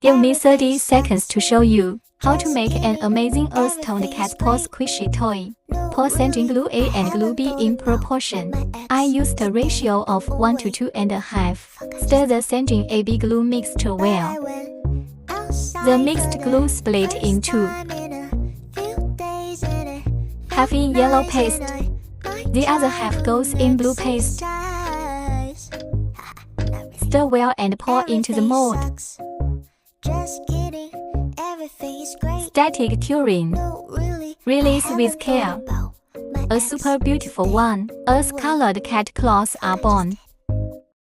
Give me 30 seconds to show you how to make an amazing earth-toned cat paw squishy toy. Pour sanding glue A and glue B in proportion. I used a ratio of 1 to 2.5. Stir the sanding AB glue mixture well. The mixed glue split in two. Half in yellow paste. The other half goes in blue paste. Stir well and pour into the mold. Static curing. Release with care. A super beautiful one. Earth-colored cat claws are born.